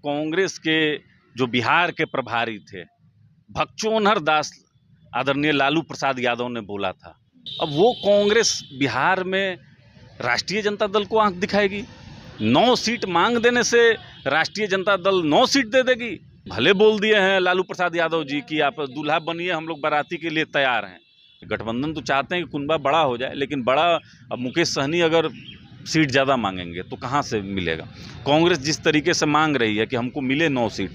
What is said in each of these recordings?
कांग्रेस के जो बिहार के प्रभारी थे भगचोनहर दास आदरणीय लालू प्रसाद यादव ने बोला था। अब वो कांग्रेस बिहार में राष्ट्रीय जनता दल को आंख दिखाएगी? 9 सीट मांग देने से राष्ट्रीय जनता दल 9 सीट दे देगी? भले बोल दिए हैं लालू प्रसाद यादव जी कि आप दूल्हा बनिए, हम लोग बाराती के लिए तैयार हैं। गठबंधन तो चाहते हैं कि कुनबा बड़ा हो जाए, लेकिन बड़ा अब मुकेश सहनी अगर सीट ज़्यादा मांगेंगे तो कहाँ से मिलेगा? कांग्रेस जिस तरीके से मांग रही है कि हमको मिले 9 सीट,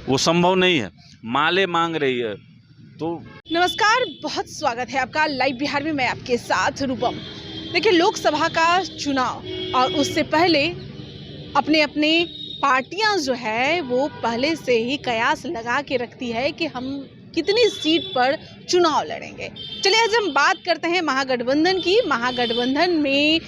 वो संभव नहीं है। माले मांग रही है तो। नमस्कार, बहुत स्वागत है आपका लाइव बिहार में। मैं आपके साथ रूपम। देखिए, लोकसभा का चुनाव और उससे पहले अपने अपने पार्टियां जो है वो पहले से ही कयास लगा के रखती है कि हम कितनी सीट पर चुनाव लड़ेंगे। चलिए आज हम बात करते हैं महागठबंधन की। महागठबंधन में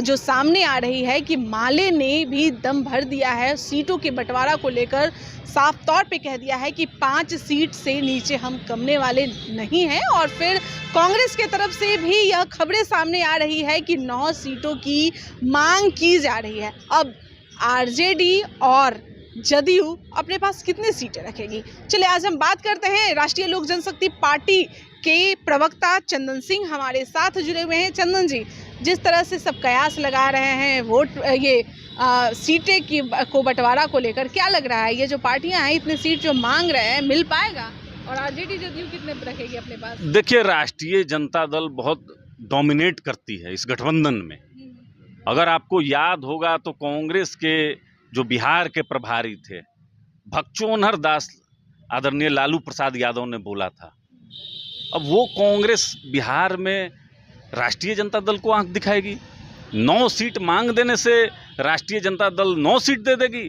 जो सामने आ रही है कि माले ने भी दम भर दिया है सीटों के बंटवारा को लेकर। साफ तौर पे कह दिया है कि 5 सीट से नीचे हम कमने वाले नहीं हैं। और फिर कांग्रेस के तरफ से भी यह खबरें सामने आ रही है कि 9 सीटों की मांग की जा रही है। अब आरजेडी और जदयू अपने पास कितनी सीटें रखेगी? चलिए आज हम बात करते हैं। राष्ट्रीय लोक जनशक्ति पार्टी के प्रवक्ता चंदन सिंह हमारे साथ जुड़े हुए हैं। चंदन जी, जिस तरह से सब कयास लगा रहे हैं वोट सीटें की को बंटवारा को लेकर, क्या लग रहा है ये जो पार्टियां हैं इतने सीट जो मांग रहे हैं मिल पाएगा? और आरजेडी जदयू कितने रखेगी अपने पास? देखिए, राष्ट्रीय जनता दल बहुत डोमिनेट करती है इस गठबंधन में। अगर आपको याद होगा तो कांग्रेस के जो बिहार के प्रभारी थे भगचोनहर दास आदरणीय लालू प्रसाद यादव ने बोला था। अब वो कांग्रेस बिहार में राष्ट्रीय जनता दल को आंख दिखाएगी? 9 सीट मांग देने से राष्ट्रीय जनता दल 9 सीट दे देगी?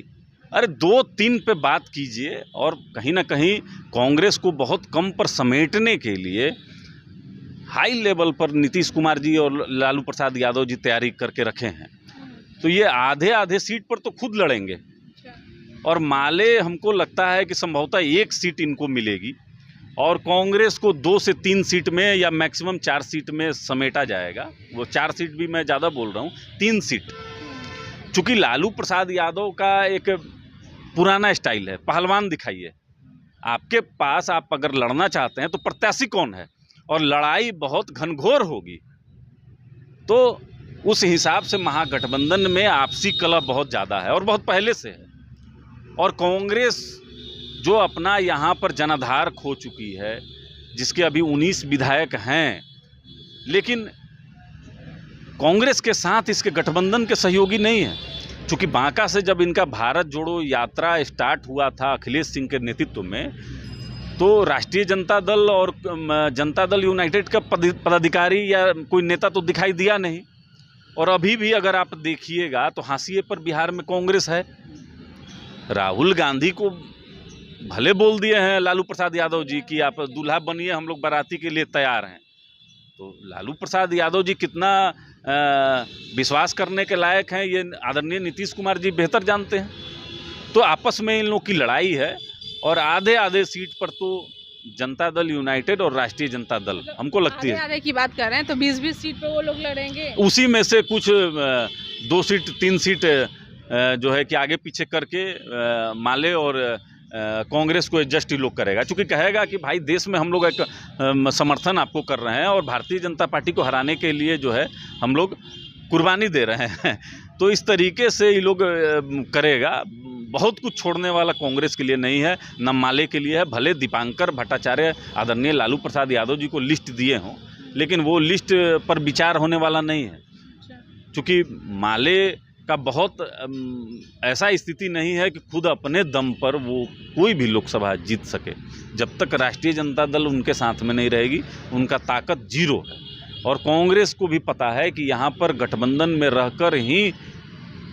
अरे 2-3 पे बात कीजिए। और कहीं ना कहीं कांग्रेस को बहुत कम पर समेटने के लिए हाई लेवल पर नीतीश कुमार जी और लालू प्रसाद यादव जी तैयारी करके रखे हैं। तो ये आधे सीट पर तो खुद लड़ेंगे। और माले हमको लगता है कि संभवतः 1 सीट इनको मिलेगी और कांग्रेस को 2 से 3 सीट में या मैक्सिमम 4 सीट में समेटा जाएगा। वो 4 सीट भी मैं ज़्यादा बोल रहा हूँ, 3 सीट। चूँकि लालू प्रसाद यादव का एक पुराना स्टाइल है, पहलवान दिखाइए। आपके पास आप अगर लड़ना चाहते हैं तो प्रत्याशी कौन है और लड़ाई बहुत घनघोर होगी, तो उस हिसाब से महागठबंधन में आपसी कलह बहुत ज़्यादा है और बहुत पहले से है। और कांग्रेस जो अपना यहाँ पर जनाधार खो चुकी है, जिसके अभी 19 विधायक हैं, लेकिन कांग्रेस के साथ इसके गठबंधन के सहयोगी नहीं है। चूँकि बांका से जब इनका भारत जोड़ो यात्रा स्टार्ट हुआ था अखिलेश सिंह के नेतृत्व में, तो राष्ट्रीय जनता दल और जनता दल यूनाइटेड का पदाधिकारी या कोई नेता तो दिखाई दिया नहीं। और अभी भी अगर आप देखिएगा तो हाशिए पर बिहार में कांग्रेस है। राहुल गांधी को भले बोल दिए हैं लालू प्रसाद यादव जी कि आप दूल्हा बनिए, हम लोग बाराती के लिए तैयार हैं। तो लालू प्रसाद यादव जी कितना विश्वास करने के लायक हैं ये आदरणीय नीतीश कुमार जी बेहतर जानते हैं। तो आपस में इन लोगों की लड़ाई है और आधे सीट पर तो जनता दल यूनाइटेड और राष्ट्रीय जनता दल हमको लगती है। आधे की बात कर रहे हैं तो 20-20 सीट पर वो लोग लड़ेंगे। उसी में से कुछ 2 सीट 3 सीट जो है कि आगे पीछे करके माले और कांग्रेस को एडजस्ट ही लोग करेगा। चूँकि कहेगा कि भाई देश में हम लोग एक समर्थन आपको कर रहे हैं और भारतीय जनता पार्टी को हराने के लिए जो है हम लोग कुर्बानी दे रहे हैं। तो इस तरीके से ये लोग करेगा। बहुत कुछ छोड़ने वाला कांग्रेस के लिए नहीं है, न माले के लिए है। भले दीपांकर भट्टाचार्य आदरणीय लालू प्रसाद यादव जी को लिस्ट दिए हों, लेकिन वो लिस्ट पर विचार होने वाला नहीं है। क्योंकि माले का बहुत ऐसा स्थिति नहीं है कि खुद अपने दम पर वो कोई भी लोकसभा जीत सके। जब तक राष्ट्रीय जनता दल उनके साथ में नहीं रहेगी, उनका ताकत 0 है। और कांग्रेस को भी पता है कि यहाँ पर गठबंधन में रहकर ही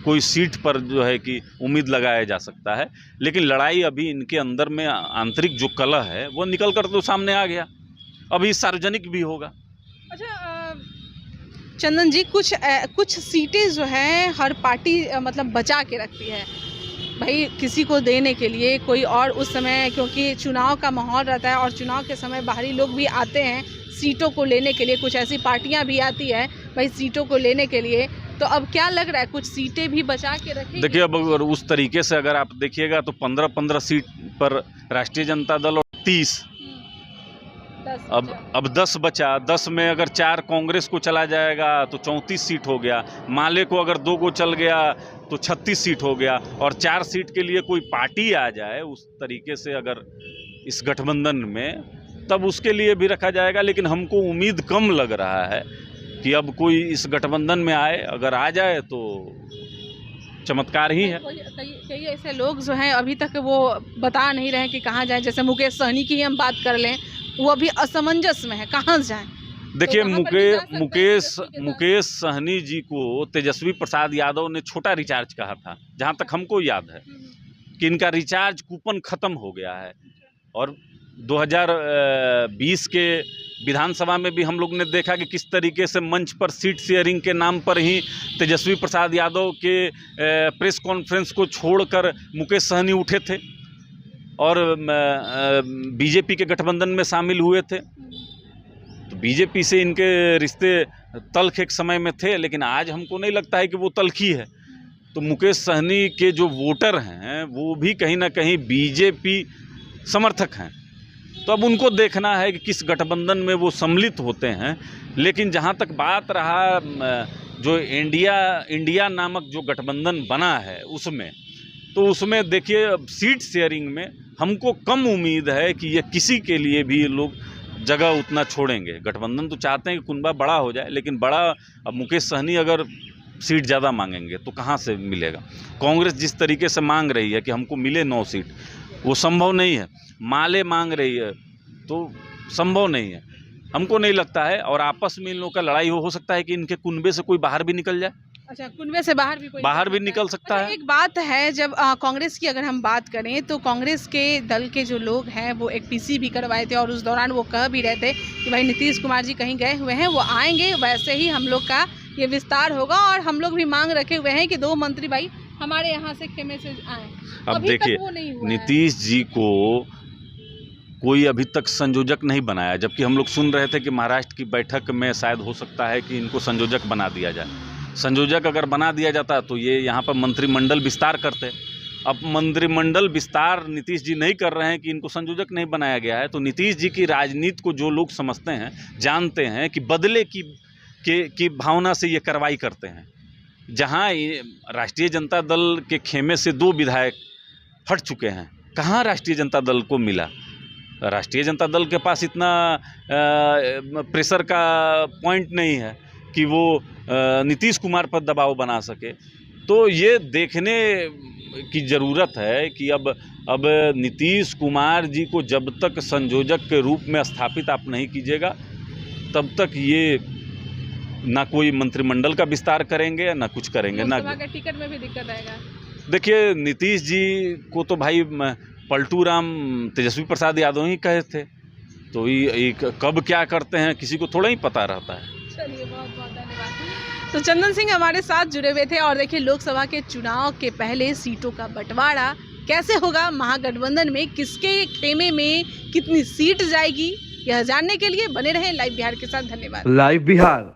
कोई सीट पर जो है कि उम्मीद लगाया जा सकता है। लेकिन लड़ाई अभी इनके अंदर में आंतरिक जो कलह है वो निकल कर तो सामने आ गया, अभी सार्वजनिक भी होगा। अच्छा चंदन जी, कुछ सीटें जो हैं हर पार्टी मतलब बचा के रखती है भाई, किसी को देने के लिए कोई और उस समय, क्योंकि चुनाव का माहौल रहता है और चुनाव के समय बाहरी लोग भी आते हैं सीटों को लेने के लिए। कुछ ऐसी पार्टियां भी आती है भाई सीटों को लेने के लिए, तो अब क्या लग रहा है, कुछ सीटें भी बचा के रखेंगे? देखिए, अब अगर उस तरीके से अगर आप देखिएगा तो 15-15 सीट पर राष्ट्रीय जनता दल और 30, अब 10 बचा। 10 में अगर 4 कांग्रेस को चला जाएगा तो 34 सीट हो गया। माले को अगर 2 को चल गया तो 36 सीट हो गया। और 4 सीट के लिए कोई पार्टी आ जाए उस तरीके से अगर इस गठबंधन में, तब उसके लिए भी रखा जाएगा। लेकिन हमको उम्मीद कम लग रहा है कि अब कोई इस गठबंधन में आए। अगर आ जाए तो चमत्कार ही है। कई ऐसे लोग जो हैं अभी तक वो बता नहीं रहे कि कहाँ जाएं। जैसे मुकेश सहनी की ही हम बात कर लें, वो अभी असमंजस में है, कहाँ जाएं। देखिए, मुकेश सहनी जी को तेजस्वी प्रसाद यादव ने छोटा रिचार्ज कहा था, जहाँ तक हमको याद है कि इनका रिचार्ज कूपन खत्म हो गया है। और 2020 के विधानसभा में भी हम लोग ने देखा कि किस तरीके से मंच पर सीट शेयरिंग के नाम पर ही तेजस्वी प्रसाद यादव के प्रेस कॉन्फ्रेंस को छोड़कर मुकेश सहनी उठे थे और बीजेपी के गठबंधन में शामिल हुए थे। तो बीजेपी से इनके रिश्ते तल्ख एक समय में थे, लेकिन आज हमको नहीं लगता है कि वो तल्खी है। तो मुकेश सहनी के जो वोटर हैं वो भी कहीं ना कहीं बीजेपी समर्थक हैं। तो अब उनको देखना है कि किस गठबंधन में वो सम्मिलित होते हैं। लेकिन जहाँ तक बात रहा जो इंडिया नामक जो गठबंधन बना है उसमें, तो उसमें देखिए, अब सीट शेयरिंग में हमको कम उम्मीद है कि ये किसी के लिए भी लोग जगह उतना छोड़ेंगे। गठबंधन तो चाहते हैं कि कुनबा बड़ा हो जाए, लेकिन बड़ा, अब मुकेश सहनी अगर सीट ज़्यादा मांगेंगे तो कहाँ से मिलेगा। कांग्रेस जिस तरीके से मांग रही है कि हमको मिले 9 सीट, वो संभव नहीं है। माले मांग रही है तो संभव नहीं है, हमको नहीं लगता है। और आपस में इन लोगों का लड़ाई हो सकता है कि इनके कुनबे से कोई बाहर भी निकल जाए। अच्छा, कुनबे से बाहर भी निकल सकता है। एक बात है, जब कांग्रेस की अगर हम बात करें तो कांग्रेस के दल के जो लोग हैं वो एक पीसी भी करवाए थे और उस दौरान वो कह भी रहे थे कि भाई नीतीश कुमार जी कहीं गए हुए हैं, वो आएंगे, वैसे ही हम लोग का ये विस्तार होगा। और हम लोग भी मांग रखे हुए हैं कि 2 मंत्री भाई हमारे यहाँ से खेमे से आए। अब देखिए, नीतीश जी को कोई अभी तक संयोजक नहीं बनाया, जबकि हम लोग सुन रहे थे कि महाराष्ट्र की बैठक में शायद हो सकता है कि इनको संयोजक बना दिया जाए। संयोजक अगर बना दिया जाता तो ये यहाँ पर मंत्रिमंडल विस्तार करते। अब मंत्रिमंडल विस्तार नीतीश जी नहीं कर रहे हैं कि इनको संयोजक नहीं बनाया गया है। तो नीतीश जी की राजनीति को जो लोग समझते हैं, जानते हैं कि बदले की भावना से ये कार्रवाई करते हैं। जहाँ राष्ट्रीय जनता दल के खेमे से 2 विधायक हट चुके हैं, कहाँ राष्ट्रीय जनता दल को मिला। राष्ट्रीय जनता दल के पास इतना प्रेशर का पॉइंट नहीं है कि वो नीतीश कुमार पर दबाव बना सके। तो ये देखने की ज़रूरत है कि अब नीतीश कुमार जी को जब तक संयोजक के रूप में स्थापित आप नहीं कीजिएगा, तब तक ये ना कोई मंत्रिमंडल का विस्तार करेंगे ना कुछ करेंगे। ना टिकट में भी दिक्कत आएगा। देखिए, नीतीश जी को तो भाई पलटू राम तेजस्वी प्रसाद यादव ही कहे थे, तो ये कब क्या करते हैं किसी को थोड़ा ही पता रहता है। चलिए, बहुत बहुत धन्यवाद। तो चंदन सिंह हमारे साथ जुड़े हुए थे। और देखिए, लोकसभा के चुनाव के पहले सीटों का बंटवारा कैसे होगा, महागठबंधन में किसके खेमे में कितनी सीट जाएगी, यह जानने के लिए बने रहें लाइव बिहार के साथ। धन्यवाद। लाइव बिहार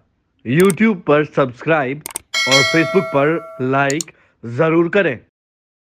YouTube पर सब्सक्राइब और Facebook पर लाइक जरूर करें।